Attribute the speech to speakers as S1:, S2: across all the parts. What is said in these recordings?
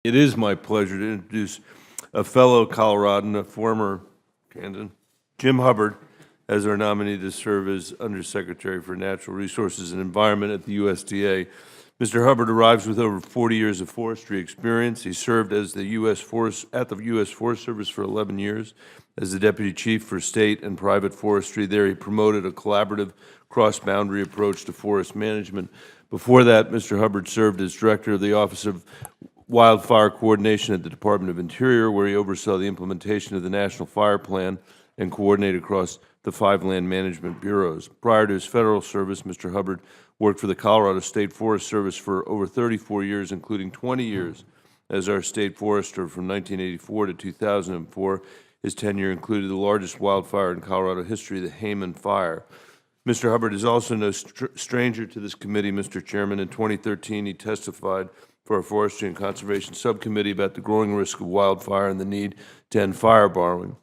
S1: It is my pleasure to introduce a fellow Coloradan, a former candidate, Jim Hubbard, as our nominee to serve as Undersecretary for Natural Resources and Environment at the USDA. Mr. Hubbard arrives with over 40 years of forestry experience. He served as the U.S. Forest Service for 11 years as the Deputy Chief for State and Private Forestry. There he promoted a collaborative cross-boundary approach to forest management. Before that, Mr. Hubbard served as Director of the Office of Wildfire Coordination at the Department of Interior, where he oversaw the implementation of the National Fire Plan and coordinated across the 5 land management bureaus. Prior to his federal service, Mr. Hubbard worked for the Colorado State Forest Service for over 34 years, including 20 years as our state forester from 1984 to 2004. His tenure included the largest wildfire in Colorado history, the Hayman Fire. Mr. Hubbard is also no stranger to this committee, Mr. Chairman. In 2013, he testified for our Forestry and Conservation Subcommittee about the growing risk of wildfire and the need to end fire borrowing.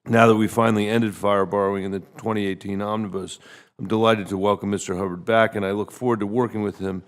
S1: Now that we finally ended fire borrowing in the 2018 omnibus, I'm delighted to welcome Mr. Hubbard back, and I look forward to working with him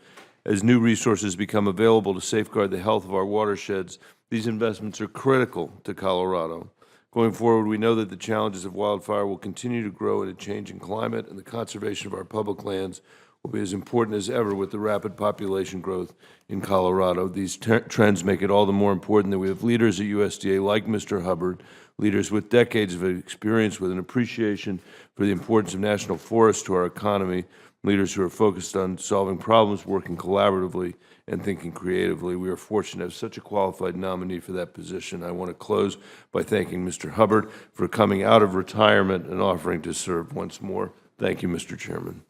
S1: as new resources become available to safeguard the health of our watersheds. These investments are critical to Colorado. Going forward, we know that the challenges of wildfire will continue to grow in a changing climate, and the conservation of our public lands will be as important as ever with the rapid population growth in Colorado. These trends make it all the more important that we have leaders at USDA like Mr. Hubbard, leaders with decades of experience with an appreciation for the importance of national forests to our economy, leaders who are focused on solving problems, working collaboratively, and thinking creatively. We are fortunate to have such a qualified nominee for that position. I want to close by thanking Mr. Hubbard for coming out of retirement and offering to serve once more. Thank you, Mr. Chairman.